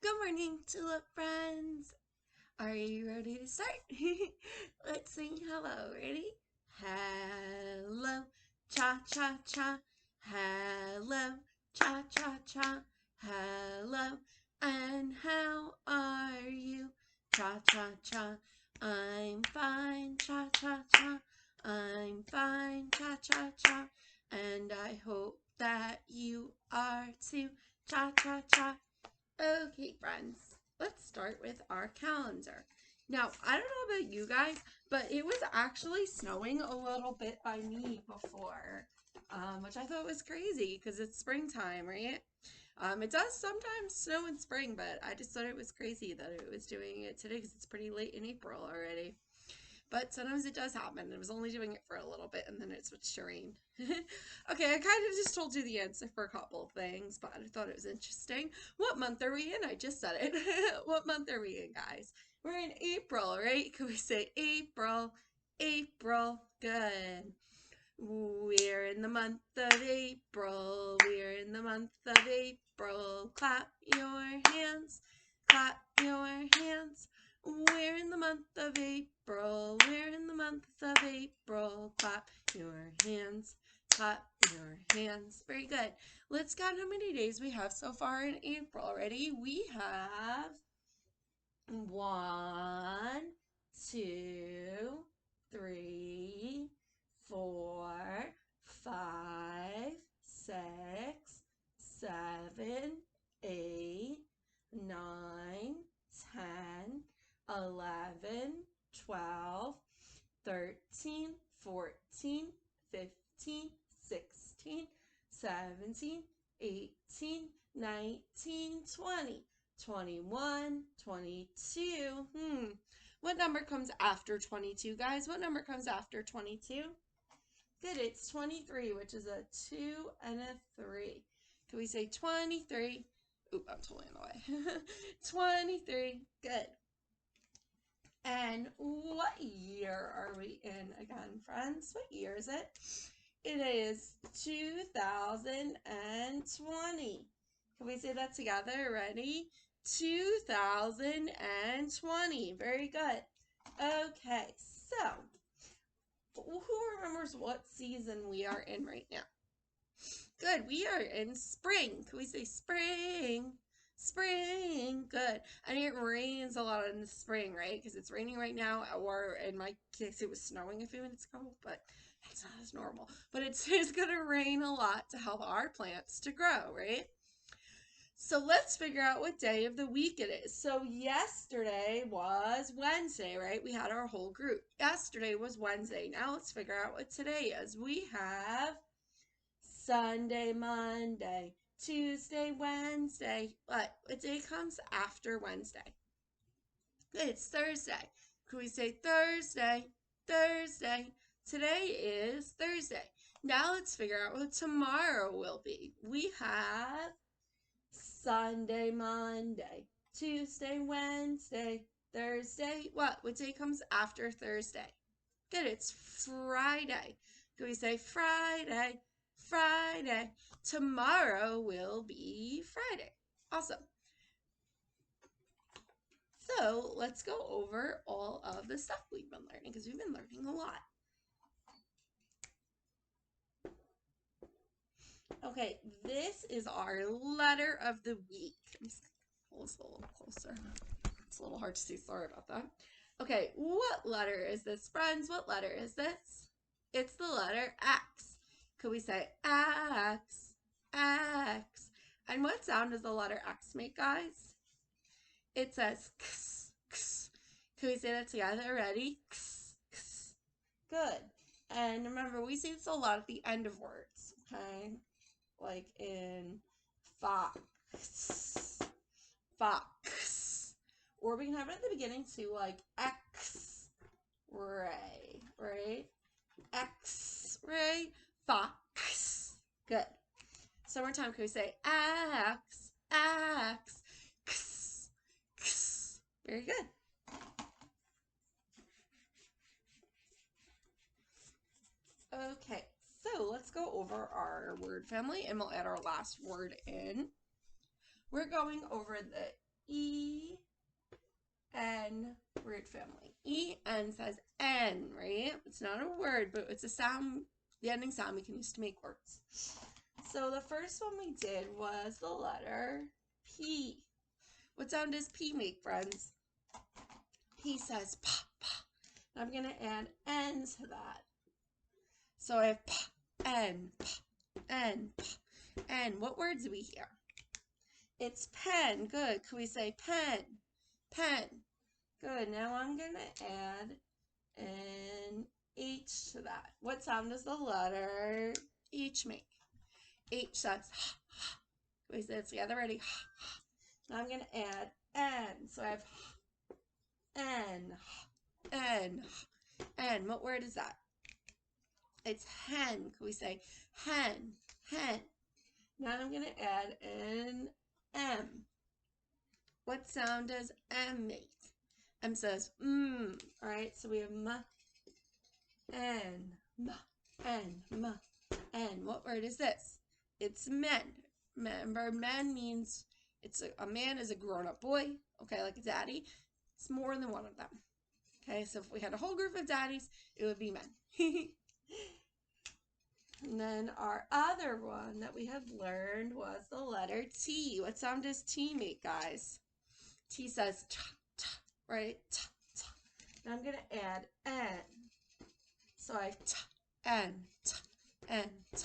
Good morning, tulip friends. Are you ready to start? Let's sing hello. Ready? Hello, cha cha cha. Hello, cha cha cha. Hello, and how are you? Cha cha cha. I'm fine, cha cha cha. I'm fine, cha cha cha. And I hope that you are too. Cha cha cha. Okay, friends, let's start with our calendar. Now, I don't know about you guys, but it was actually snowing a little bit by me before, which I thought was crazy because it's springtime, right? It does sometimes snow in spring, but I just thought it was crazy that it was doing it today because it's pretty late in April already. But sometimes it does happen. It was only doing it for a little bit and then it switched to rain. Okay, I kind of just told you the answer for a couple of things, but I thought it was interesting. What month are we in? I just said it. What month are we in, guys? We're in April, right? Can we say April? April. Good. We're in the month of April. We're in the month of April. Clap your hands. Clap your hands. We're in the month of April. We're in the month of April. Clap your hands. Clap your hands. Very good. Let's count how many days we have so far in April. Ready? We have 1, 2, 3, 4, 5, 6, 7, 8, 9, 10, 11, 12, 13, 14, 15, 16, 17, 18, 19, 20. 21, 22. What number comes after 22, guys? What number comes after 22? Good, it's 23, which is a 2 and a 3. Can we say 23? Oop, I'm totally in the way. 23. Good. And what year are we in again, friends? What year is it? It is 2020. Can we say that together? Ready? 2020. Very good. Okay, so who remembers what season we are in right now? Good, we are in spring. Can we say spring? Spring. Good. And it rains a lot in the spring, right? Because it's raining right now, or in my case, it was snowing a few minutes ago, but it's not as normal. But it's going to rain a lot to help our plants to grow, right? So let's figure out what day of the week it is. So yesterday was Wednesday, right? We had our whole group. Yesterday was Wednesday. Now let's figure out what today is. We have Sunday, Monday, Tuesday, Wednesday. What day comes after Wednesday? It's Thursday. Can we say Thursday? Thursday. Today is Thursday. Now let's figure out what tomorrow will be. We have Sunday, Monday, Tuesday, Wednesday, Thursday. What day comes after Thursday? Good, it's Friday. Can we say Friday? Friday. Tomorrow will be Friday. Awesome. So let's go over all of the stuff we've been learning because we've been learning a lot. Okay, this is our letter of the week. I'm just gonna pull this a little closer. It's a little hard to see. Sorry about that. Okay, what letter is this, friends? What letter is this? It's the letter X. Could we say X? X. And what sound does the letter X make, guys? It says X, X. Can we say that together? Ready? X, X. Good. And remember, we say this a lot at the end of words, okay? Like in fox, fox. Or we can have it at the beginning too, like X-ray, right? X-ray, fox. Good. So one more time, can we say X, X, X, X. Very good. Okay, so let's go over our word family and we'll add our last word in. We're going over the E, N, word family. E, N says N, right? It's not a word, but it's a sound, the ending sound we can use to make words. So the first one we did was the letter P. What sound does P make, friends? P says pa, pa. I'm going to add N to that. So I have pa, N, pa, N, pa, N. What words do we hear? It's pen. Good. Can we say pen? Pen. Good. Now I'm going to add an H to that. What sound does the letter H make? H says ha, ha. Can we say it together? Ready? Ha, ha. Now I'm going to add N. So I have N, N, N. What word is that? It's hen. Can we say hen, hen? Now I'm going to add an M. What sound does M make? M says All right, so we have m, N, m, N, m, N. What word is this? It's men. Remember, men means it's a man is a grown-up boy, okay, like a daddy. It's more than one of them. Okay, so if we had a whole group of daddies, it would be men. And then our other one that we had learned was the letter T. What sound does T make, guys? T says t, t, right? T, t. Now I'm going to add N. So I have t, N, t, N, t,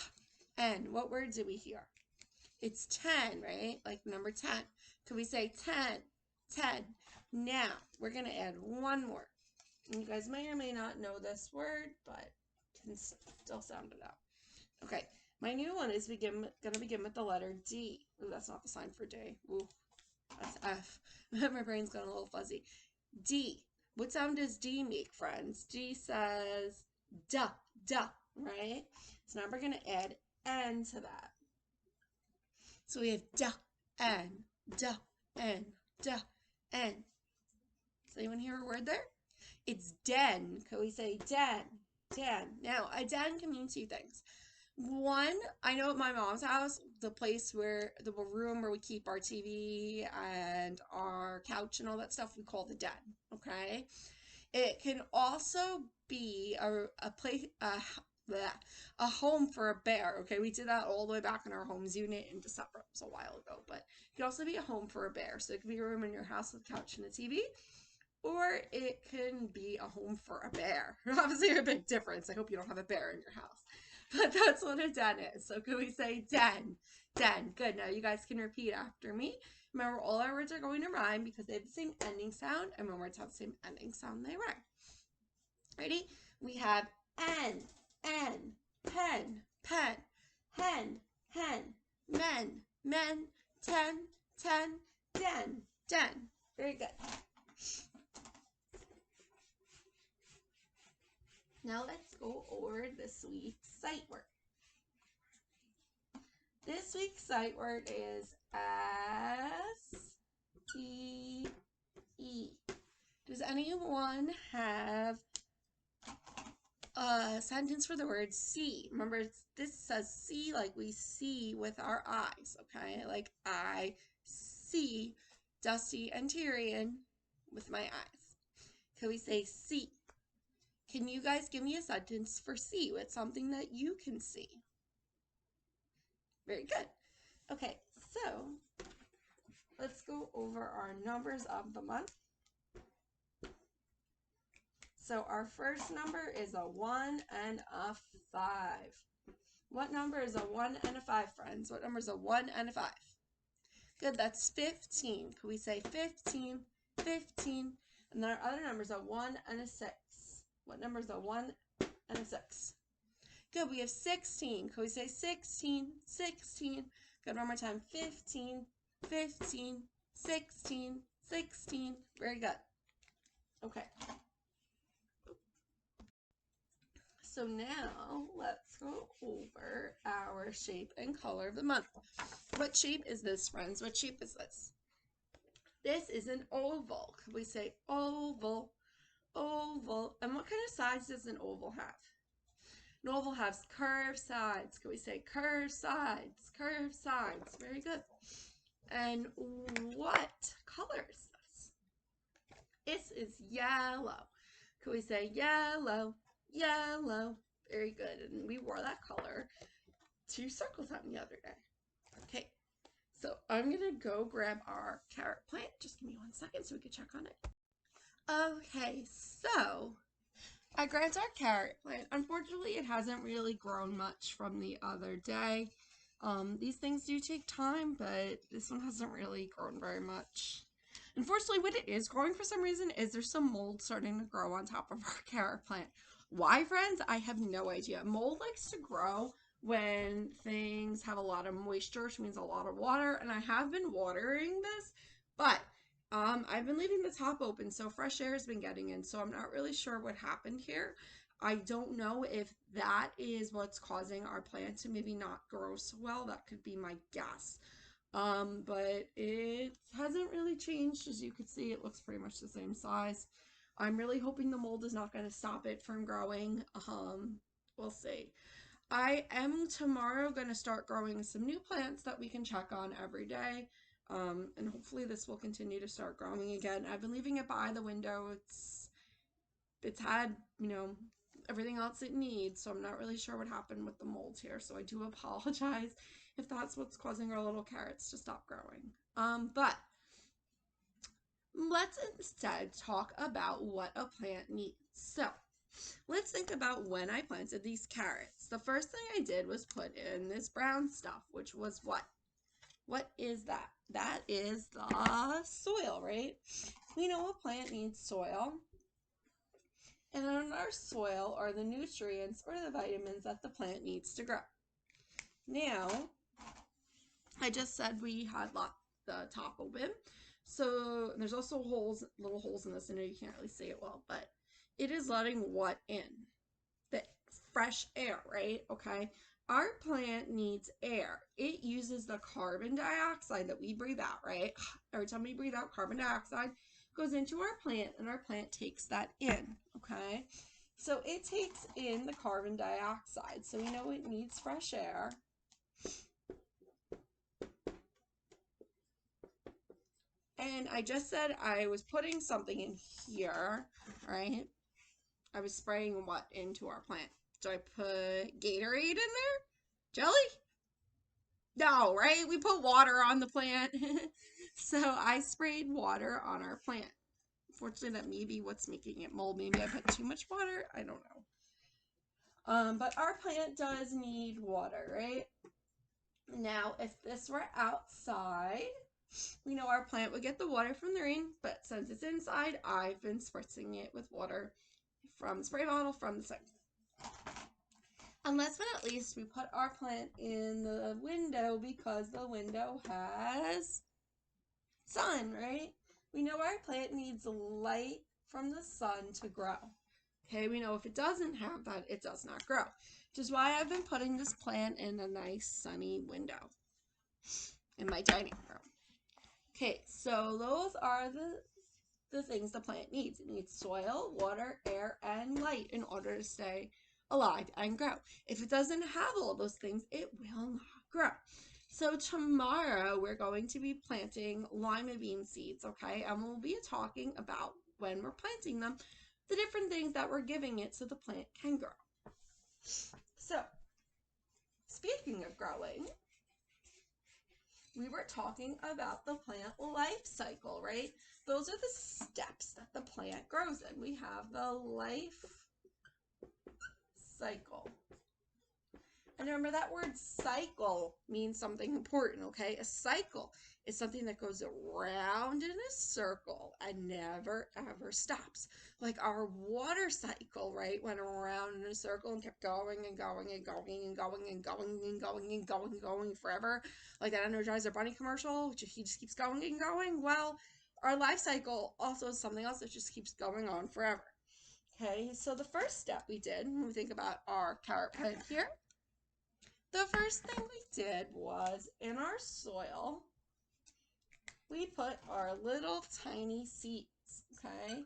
N. What word do we hear? It's 10, right? Like number 10. Can we say 10? 10. Now, we're going to add one more. And you guys may or may not know this word, but can still sound it out. Okay, my new one is going to begin with the letter D. Ooh, that's not the sign for day. Ooh, that's F. My brain's gone a little fuzzy. D. What sound does D make, friends? D says duh, duh, right? So now we're going to add N to that. So we have duh, N, duh, N, duh, N. Does anyone hear a word there? It's den. Can we say den? Den. Now, a den can mean two things. One, I know at my mom's house, the place where, the room where we keep our TV and our couch and all that stuff, we call the den, okay? It can also be a place, a home for a bear, okay? We did that all the way back in our homes unit in December. It was a while ago, but it can also be a home for a bear. So it could be a room in your house with a couch and a TV, or it can be a home for a bear. Obviously a big difference. I hope you don't have a bear in your house. But that's what a den is. So can we say den? Den. Good. Now you guys can repeat after me. Remember, all our words are going to rhyme because they have the same ending sound, and when words have the same ending sound, they rhyme. Ready? We have N, N, pen, pen, hen, hen, men, men, ten, ten, den, den. Very good. Now let's go over this week's sight word. This week's sight word is S-E-E. Does anyone have a sentence for the word see? Remember, this says see like we see with our eyes, okay? Like I see Dusty and Tyrion with my eyes. Can we say see? Can you guys give me a sentence for see with something that you can see? Very good. Okay, so let's go over our numbers of the month. So our first number is a 1 and a 5. What number is a 1 and a 5, friends? What number is a 1 and a 5? Good, that's 15. Can we say 15, 15? And then our other number is a 1 and a 6. What number is a 1 and a 6? Good, we have 16. Can we say 16, 16? Good, one more time. 15, 15, 16, 16. Very good. Okay. So now let's go over our shape and color of the month. What shape is this, friends? What shape is this? This is an oval. Can we say oval, oval? And what kind of sides does an oval have? An oval has curved sides. Can we say curved sides, curved sides? Very good. And what color is yellow. Can we say yellow, yellow? Very good. And we wore that color to Circle Time the other day. Okay, so I'm going to go grab our carrot plant. Just give me 1 second so we can check on it. Okay, so I grabbed our carrot plant. Unfortunately, it hasn't really grown much from the other day. These things do take time, but this one hasn't really grown very much. Unfortunately, what it is growing for some reason is there's some mold starting to grow on top of our carrot plant. Why, friends? I have no idea. Mold likes to grow when things have a lot of moisture, which means a lot of water, and I have been watering this, but I've been leaving the top open, so fresh air has been getting in, so I'm not really sure what happened here. I don't know if that is what's causing our plant to maybe not grow so well. That could be my guess. But it hasn't really changed. As you can see, it looks pretty much the same size. I'm really hoping the mold is not going to stop it from growing. We'll see. I am tomorrow going to start growing some new plants that we can check on every day. And hopefully this will continue to start growing again. I've been leaving it by the window. It's had, everything else it needs, so I'm not really sure what happened with the mold here, so I do apologize if that's what's causing our little carrots to stop growing. But let's instead talk about what a plant needs. So let's think about when I planted these carrots. The first thing I did was put in this brown stuff, which was what? What is that? That is the soil, right? We know a plant needs soil. And in our soil are the nutrients or the vitamins that the plant needs to grow. Now, I just said we had the top open. So there's also little holes in this. I know you can't really see it well, but it is letting what in? The fresh air, right? Okay. Our plant needs air. It uses the carbon dioxide that we breathe out, right? Every time we breathe out carbon dioxide, goes into our plant and our plant takes that in, okay? So it takes in the carbon dioxide. So we know it needs fresh air. And I just said I was putting something in here, right? I was spraying what into our plant? Do I put Gatorade in there? Jelly? No, right? We put water on the plant. So I sprayed water on our plant. Unfortunately, that may be what's making it mold. Maybe I put too much water. I don't know. But our plant does need water, right? Now, if this were outside, we know our plant would get the water from the rain, but since it's inside, I've been spritzing it with water from the spray bottle from the sink. And last but not least, we put our plant in the window because the window has sun, right? We know our plant needs light from the sun to grow. Okay, we know if it doesn't have that, it does not grow. Which is why I've been putting this plant in a nice sunny window in my dining room. Okay, so those are the things the plant needs. It needs soil, water, air, and light in order to stay alive and grow. If it doesn't have all those things, it will not grow. So tomorrow we're going to be planting lima bean seeds, okay? And we'll be talking about when we're planting them, the different things that we're giving it so the plant can grow. So, speaking of growing, we were talking about the plant life cycle, right? Those are the steps that the plant grows in. We have the life cycle. And remember, that word cycle means something important, okay? A cycle is something that goes around in a circle and never, ever stops. Like our water cycle, right? Went around in a circle and kept going and going and going and going and going and going and going and going forever. Like that Energizer Bunny commercial, which he just keeps going and going. Well, our life cycle also is something else that just keeps going on forever. Okay, so the first step we did, when we think about our carrot plant here, the first thing we did was in our soil, we put our little tiny seeds, okay?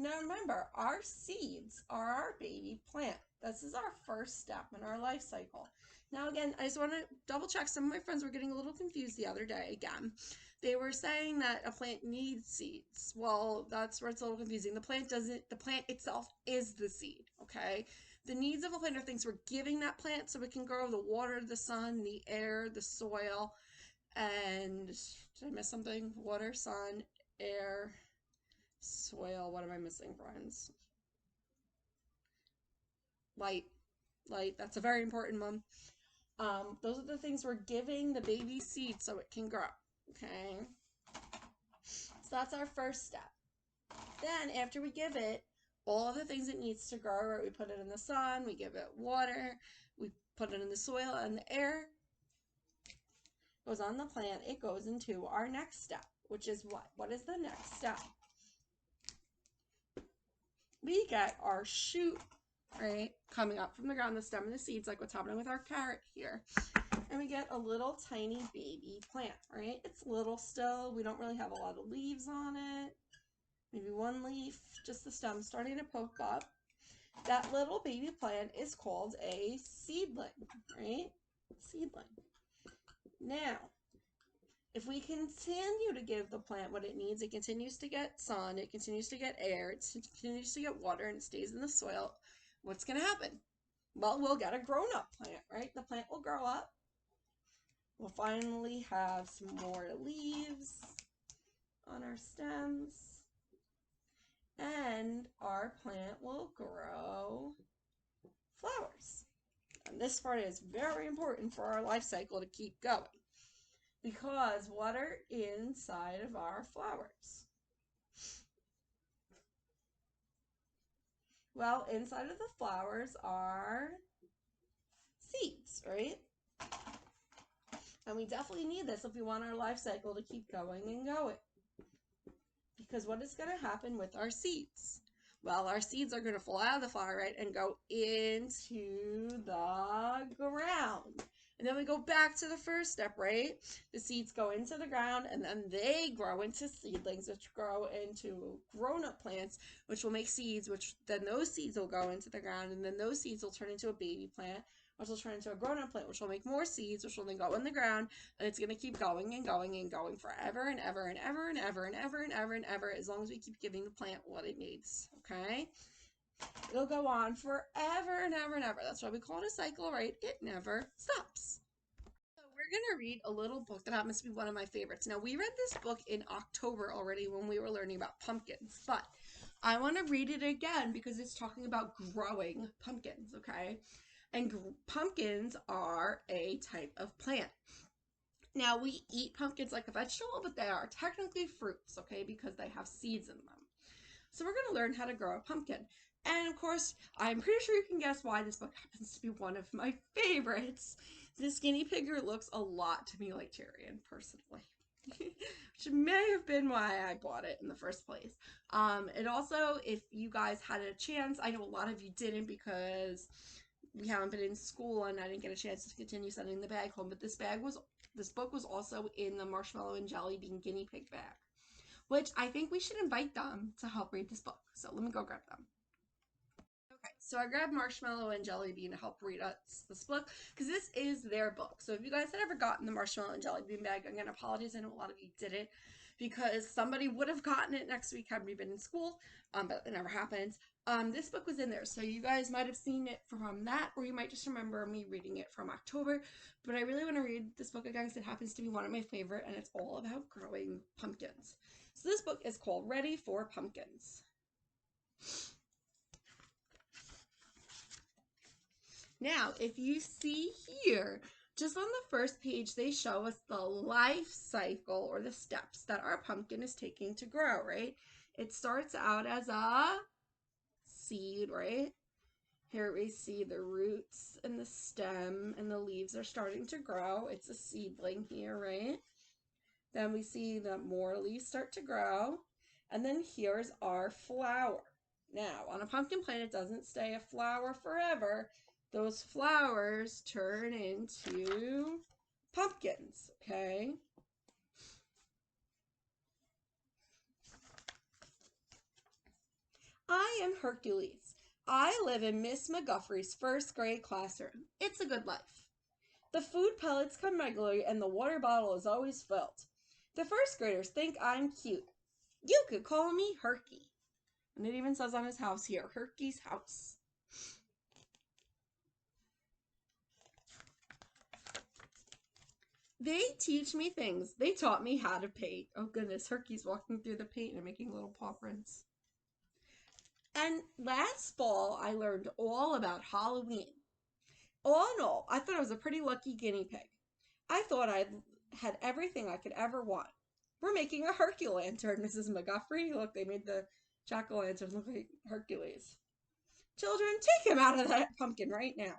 Now remember, our seeds are our baby plant. This is our first step in our life cycle. Now again, I just want to double check. Some of my friends were getting a little confused the other day again. They were saying that a plant needs seeds. Well, that's where it's a little confusing. The plant doesn't, the plant itself is the seed, okay? The needs of a plant are things we're giving that plant so it can grow: the water, the sun, the air, the soil, and did I miss something? Water, sun, air, soil. What am I missing, friends? Light. Light. That's a very important one. Those are the things we're giving the baby seed so it can grow. Okay. So that's our first step. Then after we give it all of the things it needs to grow, right? We put it in the sun, we give it water, we put it in the soil and the air goes on the plant. It goes into our next step, which is what? What is the next step? We get our shoot, right, coming up from the ground, the stem and the seeds, like what's happening with our carrot here. And we get a little tiny baby plant, right? It's little still. We don't really have a lot of leaves on it. Maybe one leaf, just the stem starting to poke up. That little baby plant is called a seedling, right? Seedling. Now, if we continue to give the plant what it needs, it continues to get sun, it continues to get air, it continues to get water, and it stays in the soil, what's going to happen? Well, we'll get a grown-up plant, right? The plant will grow up. We'll finally have some more leaves on our stems. And our plant will grow flowers. And this part is very important for our life cycle to keep going, because what are inside of our flowers? Well, inside of the flowers are seeds, right? And we definitely need this if we want our life cycle to keep going and going. Because what is going to happen with our seeds? Well, our seeds are going to fall out of the flower, right, and go into the ground. And then we go back to the first step, right? The seeds go into the ground, and then they grow into seedlings, which grow into grown-up plants, which will make seeds, which then those seeds will go into the ground, and then those seeds will turn into a baby plant, which will turn into a grown-up plant, which will make more seeds, which will then go in the ground, and it's going to keep going and going and going forever and ever and ever and ever and ever and ever and ever, as long as we keep giving the plant what it needs, okay? It'll go on forever and ever and ever. That's why we call it a cycle, right? It never stops. So we're going to read a little book that happens to be one of my favorites. Now, we read this book in October already when we were learning about pumpkins, but I want to read it again because it's talking about growing pumpkins, okay? And pumpkins are a type of plant. Now, we eat pumpkins like a vegetable, but they are technically fruits, okay, because they have seeds in them. So we're going to learn how to grow a pumpkin. And of course, I'm pretty sure you can guess why this book happens to be one of my favorites. This guinea pigger looks a lot to me like Tyrion, personally. Which may have been why I bought it in the first place. It also, if you guys had a chance, I know a lot of you didn't because we haven't been in school and I didn't get a chance to continue sending the bag home, but this book was also in the marshmallow and jelly bean guinea pig bag, which I think we should invite them to help read this book. So let me go grab them. Okay, so I grabbed Marshmallow and Jelly Bean to help read us this book because this is their book. So if you guys had ever gotten the Marshmallow and Jelly Bean bag, I'm going to apologize. I know a lot of you didn't because somebody would have gotten it next week had we been in school, but it never happened. This book was in there, so you guys might have seen it from that, or you might just remember me reading it from October. But I really want to read this book again because it happens to be one of my favorite, and it's all about growing pumpkins. So this book is called Ready for Pumpkins. Now, if you see here, just on the first page, they show us the life cycle or the steps that our pumpkin is taking to grow, right? It starts out as a seed, right? Here we see the roots and the stem and the leaves are starting to grow. It's a seedling here, right? Then we see that more leaves start to grow. And then here's our flower. Now, on a pumpkin plant, it doesn't stay a flower forever. Those flowers turn into pumpkins, okay? I'm Hercules. I live in Miss McGuffrey's first grade classroom. It's a good life. The food pellets come regularly and the water bottle is always filled. The first graders think I'm cute. You could call me Herky. And it even says on his house here, Herky's house. They teach me things. They taught me how to paint. Oh goodness, Herky's walking through the paint and making little paw prints. And last fall, I learned all about Halloween. All in all, I thought I was a pretty lucky guinea pig. I thought I had everything I could ever want. We're making a Herculantern, Mrs. McGuffrey. Look, they made the jack-o'-lantern look like Hercules. Children, take him out of that pumpkin right now.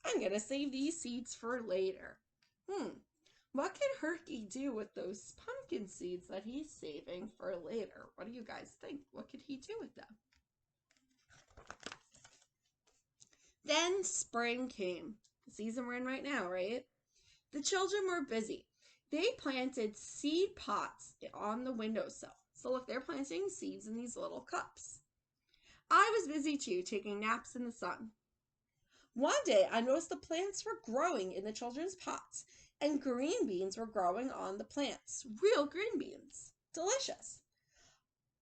I'm going to save these seeds for later. What can Herky do with those pumpkin seeds that he's saving for later? What do you guys think? What could he do with them? Then spring came. The season we're in right now, right? The children were busy. They planted seed pots on the windowsill. So look, they're planting seeds in these little cups. I was busy too, taking naps in the sun. One day, I noticed the plants were growing in the children's pots, and green beans were growing on the plants. Real green beans. Delicious.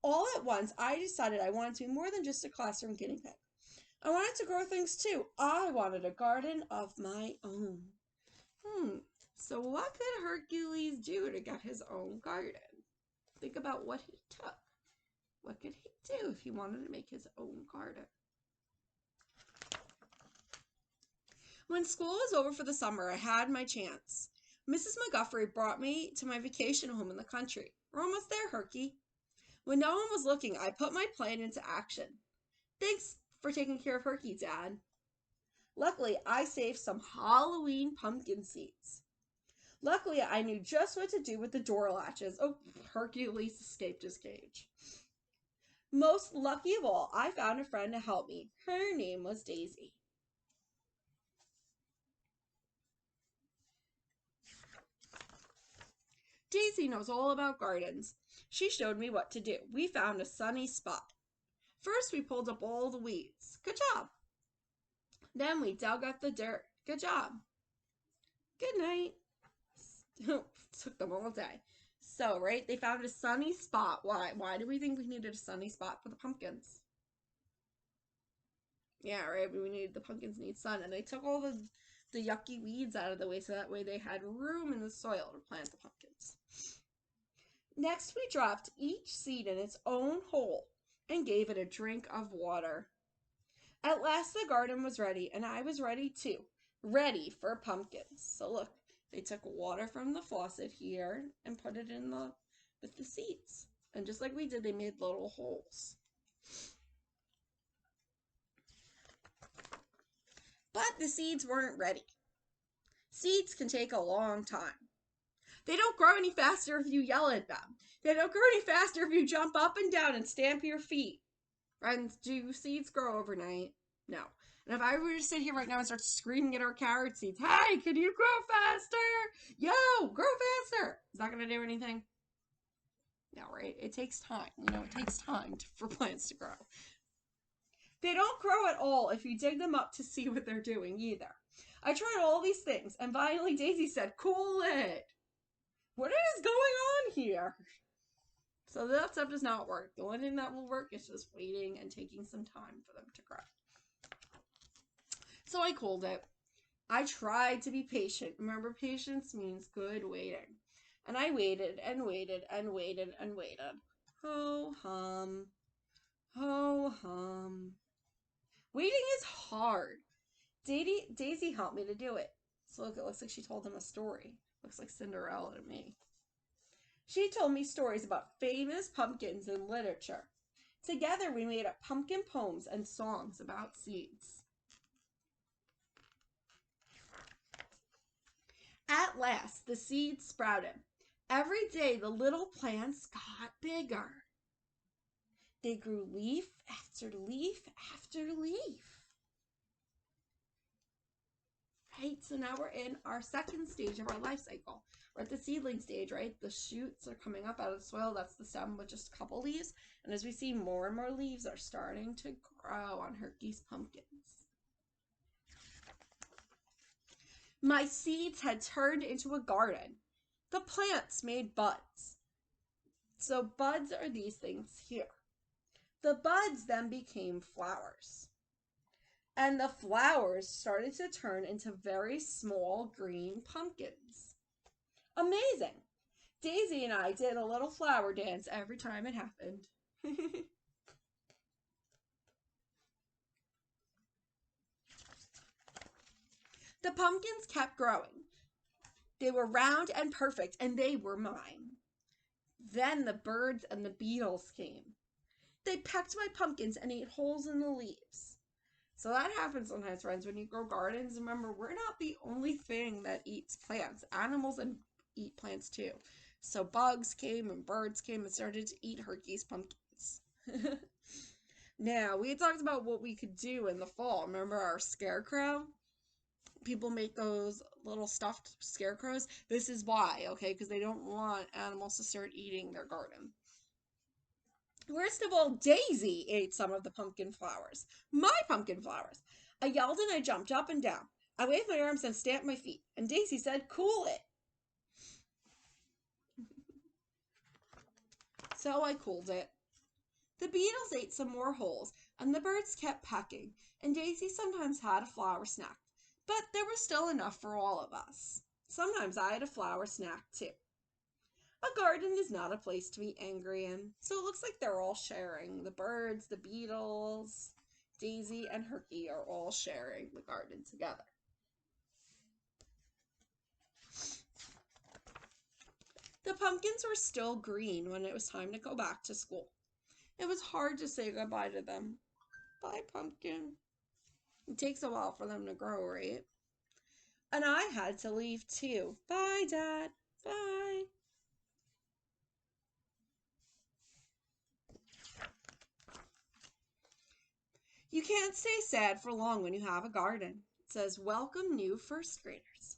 All at once, I decided I wanted to be more than just a classroom guinea pig. I wanted to grow things too. I wanted a garden of my own. So what could Hercules do to get his own garden? Think about what he took. What could he do if he wanted to make his own garden? When school was over for the summer, I had my chance. Mrs. McGuffrey brought me to my vacation home in the country. We're almost there, Herky. When no one was looking, I put my plan into action. Thanks for taking care of Herky, Dad. Luckily, I saved some Halloween pumpkin seeds. Luckily, I knew just what to do with the door latches. Oh, Hercules escaped his cage. Most lucky of all, I found a friend to help me. Her name was Daisy. Daisy knows all about gardens. She showed me what to do. We found a sunny spot. First, we pulled up all the weeds. Good job. Then we dug up the dirt. Good job. Good night. Took them all day. So, right, they found a sunny spot. Why? Why do we think we needed a sunny spot for the pumpkins? Yeah, right, the pumpkins need sun. And they took all the yucky weeds out of the way so that way they had room in the soil to plant the pumpkins. Next, we dropped each seed in its own hole and gave it a drink of water. At last, the garden was ready, and I was ready too. Ready for pumpkins. So look, they took water from the faucet here and put it in with the seeds. And just like we did, they made little holes. But the seeds weren't ready. Seeds can take a long time. They don't grow any faster if you yell at them. They don't grow any faster if you jump up and down and stamp your feet. Friends, do seeds grow overnight? No. And if I were to sit here right now and start screaming at our carrot seeds, hey, can you grow faster? Yo, grow faster. Is that going to do anything? No, right? It takes time. It takes time for plants to grow. They don't grow at all if you dig them up to see what they're doing either. I tried all these things, and finally Daisy said, cool it. What is going on here? So that stuff does not work. The only thing that will work is just waiting and taking some time for them to grow. So I cooled it. I tried to be patient. Remember, patience means good waiting. And I waited and waited and waited and waited. Ho hum. Ho hum. Waiting is hard. Daisy helped me to do it. So look, it looks like she told him a story. Looks like Cinderella to me. She told me stories about famous pumpkins in literature. Together we made up pumpkin poems and songs about seeds. At last, the seeds sprouted. Every day the little plants got bigger. They grew leaf after leaf after leaf. Right, so now we're in our second stage of our life cycle. We're at the seedling stage, right? The shoots are coming up out of the soil. That's the stem with just a couple leaves. And as we see, more and more leaves are starting to grow on Hercules pumpkins. My seeds had turned into a garden. The plants made buds. So buds are these things here. The buds then became flowers. And the flowers started to turn into very small green pumpkins. Amazing! Daisy and I did a little flower dance every time it happened. The pumpkins kept growing. They were round and perfect, and they were mine. Then the birds and the beetles came. They pecked my pumpkins and ate holes in the leaves. So that happens sometimes, friends, when you grow gardens. Remember, we're not the only thing that eats plants. Animals eat plants too. So bugs came and birds came and started to eat Hercules pumpkins. Now, we had talked about what we could do in the fall. Remember our scarecrow? People make those little stuffed scarecrows. This is why, okay? Because they don't want animals to start eating their garden. Worst of all, Daisy ate some of the pumpkin flowers. My pumpkin flowers. I yelled and I jumped up and down. I waved my arms and stamped my feet. And Daisy said, "Cool it." So I cooled it. The beetles ate some more holes, and the birds kept pecking, and Daisy sometimes had a flower snack. But there was still enough for all of us. Sometimes I had a flower snack too. A garden is not a place to be angry in, so it looks like they're all sharing. The birds, the beetles, Daisy, and Herky are all sharing the garden together. The pumpkins were still green when it was time to go back to school. It was hard to say goodbye to them. Bye, pumpkin. It takes a while for them to grow, right? And I had to leave too. Bye, Dad. Bye. You can't stay sad for long when you have a garden. It says, "Welcome new first graders.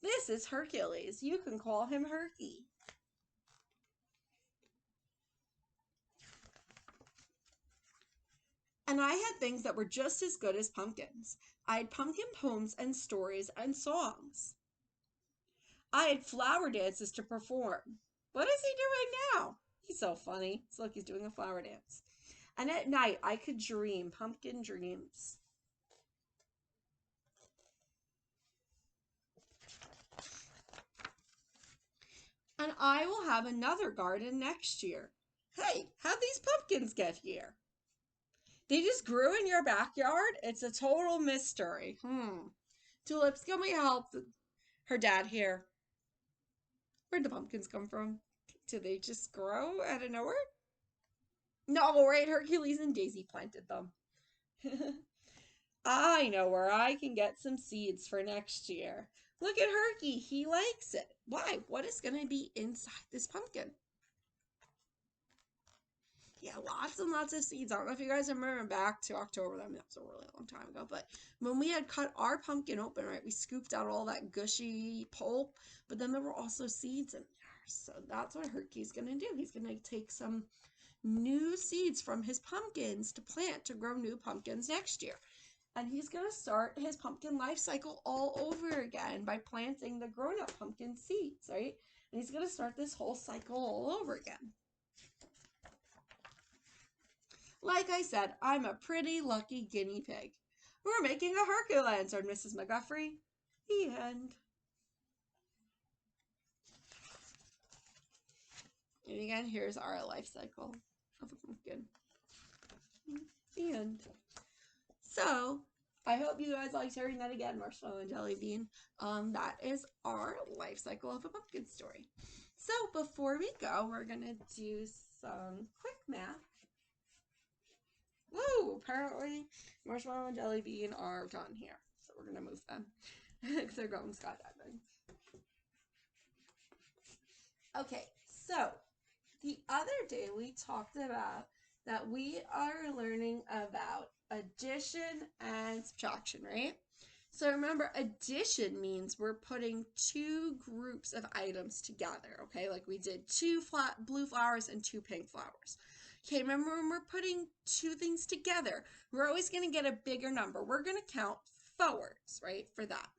This is Hercules. You can call him Herky." And I had things that were just as good as pumpkins. I had pumpkin poems and stories and songs. I had flower dances to perform. What is he doing now? He's so funny. It's like he's doing a flower dance. And at night, I could dream pumpkin dreams. And I will have another garden next year. Hey, how'd these pumpkins get here? They just grew in your backyard? It's a total mystery. Tulips, can we help her dad here? Where'd the pumpkins come from? Did they just grow out of nowhere? No, right? Hercules and Daisy planted them. I know where I can get some seeds for next year. Look at Herky. He likes it. Why? What is going to be inside this pumpkin? Yeah, lots and lots of seeds. I don't know if you guys remember back to October. I mean, that was a really long time ago. But when we had cut our pumpkin open, right, we scooped out all that gushy pulp. But then there were also seeds in there. So that's what Herky's going to do. He's going to take some new seeds from his pumpkins to plant to grow new pumpkins next year. And he's going to start his pumpkin life cycle all over again by planting the grown-up pumpkin seeds, right? And he's going to start this whole cycle all over again. Like I said, I'm a pretty lucky guinea pig. We're making a Hercules, answered Mrs. McGuffrey. The end. And again, here's our life cycle of a pumpkin. The end. So, I hope you guys liked hearing that again, Marshmallow and Jelly Bean. That is our life cycle of a pumpkin story. So, before we go, we're going to do some quick math. Woo! Apparently, Marshmallow and Jelly Bean are done here. So, we're going to move them because they're going skydiving. Okay, so the other day we talked about that we are learning about addition and subtraction, right? So remember, addition means we're putting two groups of items together, okay? Like we did two blue flowers and two pink flowers. Okay, remember when we're putting two things together, we're always going to get a bigger number. We're going to count forwards, right, for that.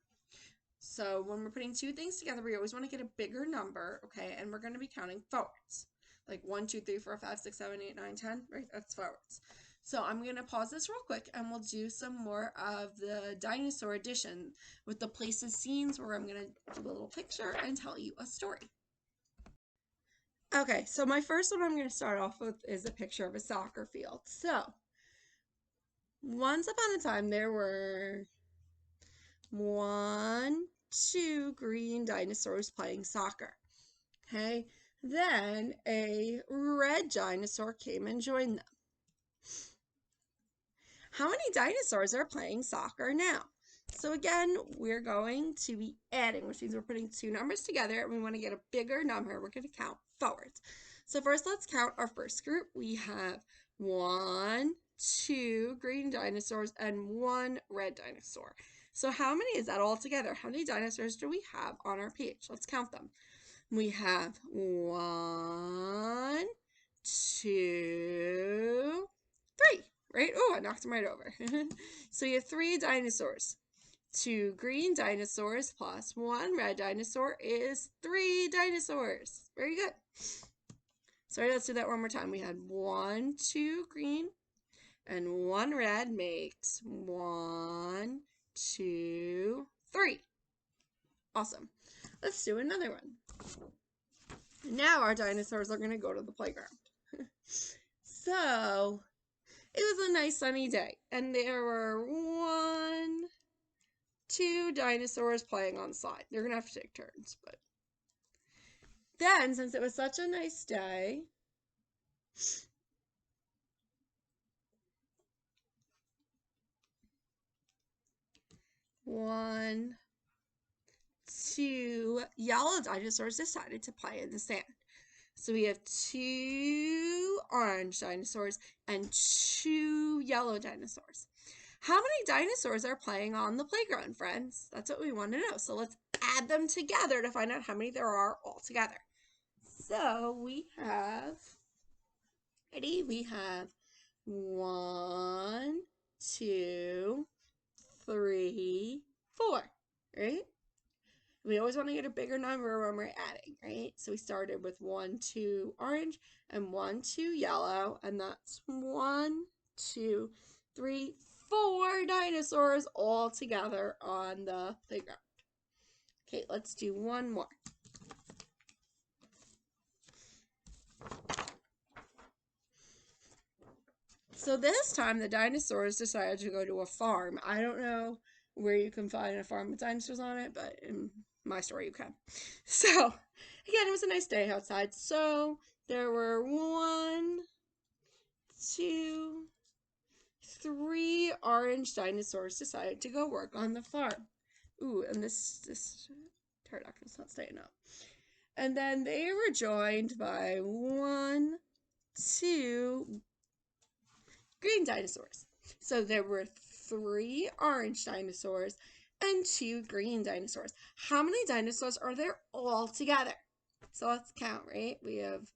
So when we're putting two things together, we always want to get a bigger number, okay? And we're going to be counting forwards. Like 1, 2, 3, 4, 5, 6, 7, 8, 9, 10, right? That's forwards. So I'm going to pause this real quick and we'll do some more of the dinosaur edition with the places, scenes, where I'm going to do a little picture and tell you a story. Okay, so my first one I'm going to start off with is a picture of a soccer field. So, once upon a time there were 1, 2 green dinosaurs playing soccer. Okay, then a red dinosaur came and joined them. How many dinosaurs are playing soccer now? So again, we're going to be adding, which means we're putting two numbers together and we want to get a bigger number. We're going to count forwards. So first, let's count our first group. We have 1, 2 green dinosaurs and 1 red dinosaur. So how many is that all together? How many dinosaurs do we have on our page? Let's count them. We have 1, 2, 3, right? Oh, I knocked them right over. So you have 3 dinosaurs. 2 green dinosaurs plus 1 red dinosaur is 3 dinosaurs. Very good. Sorry, let's do that one more time. We had 1, 2 green and 1 red makes 1, 2, 3. Awesome. Let's do another one. Now our dinosaurs are going to go to the playground. So, it was a nice sunny day, and there were 1, 2 dinosaurs playing on the side. They're going to have to take turns, but then, since it was such a nice day, one, 2 yellow dinosaurs decided to play in the sand. So we have 2 orange dinosaurs and 2 yellow dinosaurs. How many dinosaurs are playing on the playground, friends? That's what we want to know. So let's add them together to find out how many there are all together. So we have, ready? We have 1, 2, 3, 4, right? We always want to get a bigger number when we're adding, right? So we started with 1, 2 orange and 1, 2 yellow, and that's 1, 2, 3, 4 dinosaurs all together on the playground. Okay, let's do one more. So this time the dinosaurs decided to go to a farm. I don't know where you can find a farm with dinosaurs on it, but in my story you can. So again, it was a nice day outside. So there were 1, 2, 3 orange dinosaurs decided to go work on the farm. Ooh, and this pterodactyl's not staying up. And then they were joined by 1, 2 green dinosaurs. So there were 3 orange dinosaurs and 2 green dinosaurs. How many dinosaurs are there all together? So let's count, right? We have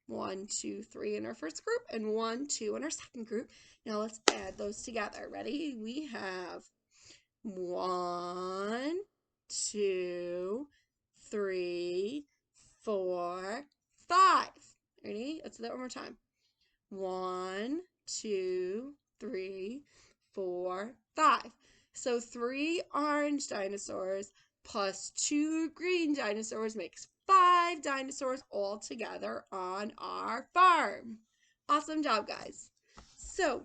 1, 2, 3 in our first group and 1, 2 in our second group. Now let's add those together. Ready? We have 1, 2, 3, 4, 5. Ready? Let's do that one more time. 1, 2, 3, 4, 5. So 3 orange dinosaurs plus 2 green dinosaurs makes 5 dinosaurs all together on our farm. Awesome job, guys. So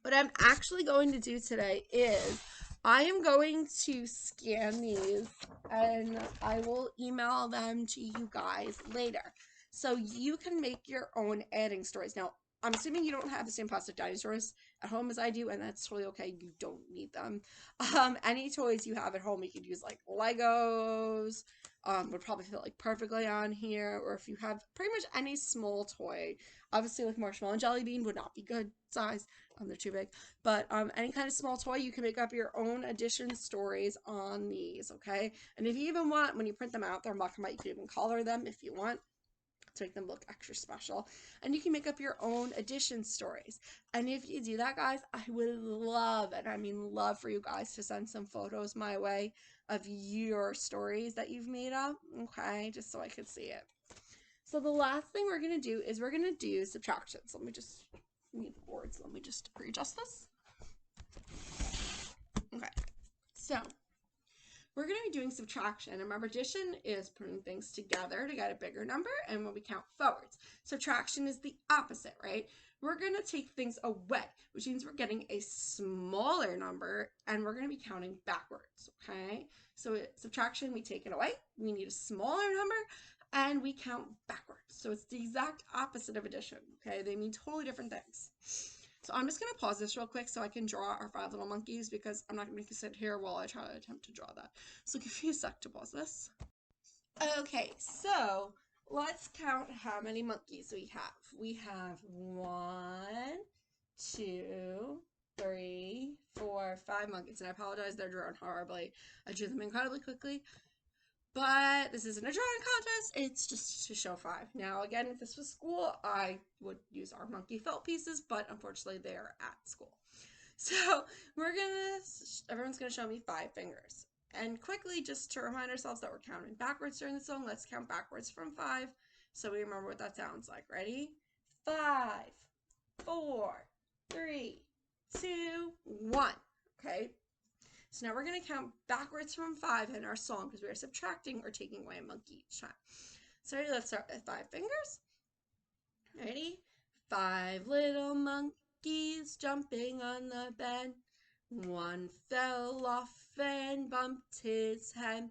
what I'm actually going to do today is I am going to scan these and I will email them to you guys later. So you can make your own adding stories. Now, I'm assuming you don't have the same plastic dinosaurs at home as I do, and that's totally okay. You don't need them. Any toys you have at home, you could use like Legos, would probably fit like perfectly on here. Or if you have pretty much any small toy, obviously like Marshmallow and Jelly Bean would not be good size. They're too big. But any kind of small toy, you can make up your own addition stories on these, okay? And if you even want, when you print them out, they're black and white, you can even color them if you want to make them look extra special. And you can make up your own addition stories. And if you do that, guys, I would love, and I mean love, for you guys to send some photos my way of your stories that you've made up, okay? Just so I could see it. So the last thing we're going to do is we're going to do subtractions. Let me just need boards. Let me just readjust this. Okay. So we're going to be doing subtraction. And remember, addition is putting things together to get a bigger number, and when we count forwards. Subtraction is the opposite, right? We're going to take things away, which means we're getting a smaller number, and we're going to be counting backwards, okay? So subtraction, we take it away. We need a smaller number, and we count backwards. So it's the exact opposite of addition, okay? They mean totally different things. So I'm just going to pause this real quick so I can draw our 5 little monkeys, because I'm not going to sit here while I try to attempt to draw that. So give me a sec to pause this. Okay, so let's count how many monkeys we have. We have 1, 2, 3, 4, 5 monkeys. And I apologize, they're drawn horribly. I drew them incredibly quickly. But this isn't a drawing contest, it's just to show 5. Now, again, if this was school, I would use our monkey felt pieces, but unfortunately they're at school. So everyone's gonna show me 5 fingers. And quickly, just to remind ourselves that we're counting backwards during the song, let's count backwards from 5, so we remember what that sounds like. Ready? 5, 4, 3, 2, 1. Okay? So now we're going to count backwards from 5 in our song, because we are subtracting or taking away a monkey each time. So ready, let's start with 5 fingers. Ready? 5 little monkeys jumping on the bed. One fell off and bumped his head.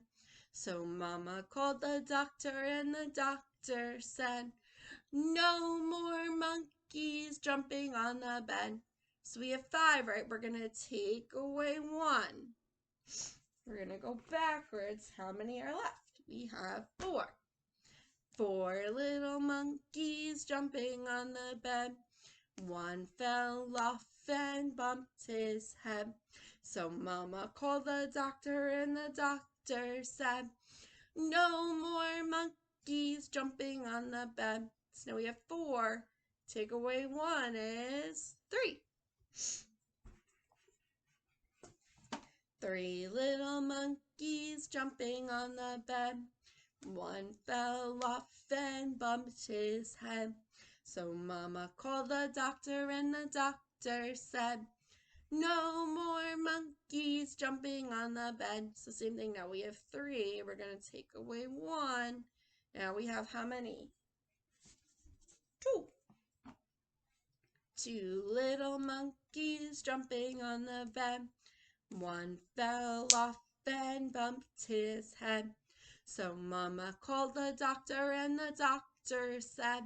So Mama called the doctor, and the doctor said, no more monkeys jumping on the bed. So we have 5, right? We're going to take away 1. We're going to go backwards. How many are left? We have 4. 4 little monkeys jumping on the bed. One fell off and bumped his head. So Mama called the doctor, and the doctor said, no more monkeys jumping on the bed. So now we have 4. Take away 1 is 3. 3 little monkeys jumping on the bed. One fell off and bumped his head. So Mama called the doctor, and the doctor said, no more monkeys jumping on the bed. So same thing, now we have 3. We're going to take away 1. Now we have how many? 2. 2 little monkeys jumping on the bed. One fell off and bumped his head. So Mama called the doctor, and the doctor said,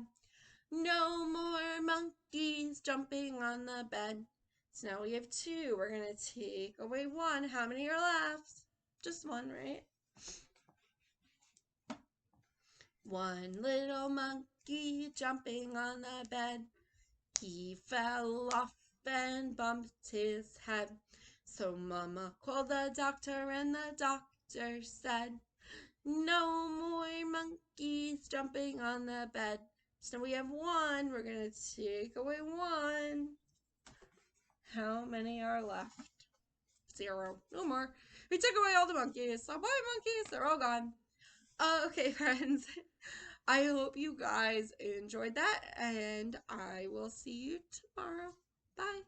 no more monkeys jumping on the bed. So now we have 2. We're going to take away 1. How many are left? Just 1, right? 1 little monkey jumping on the bed. He fell off and bumped his head. So Mama called the doctor, and the doctor said, no more monkeys jumping on the bed. So we have 1. We're going to take away 1. How many are left? 0. No more. We took away all the monkeys. So bye, monkeys. They're all gone. Okay, friends. I hope you guys enjoyed that, and I will see you tomorrow. Bye.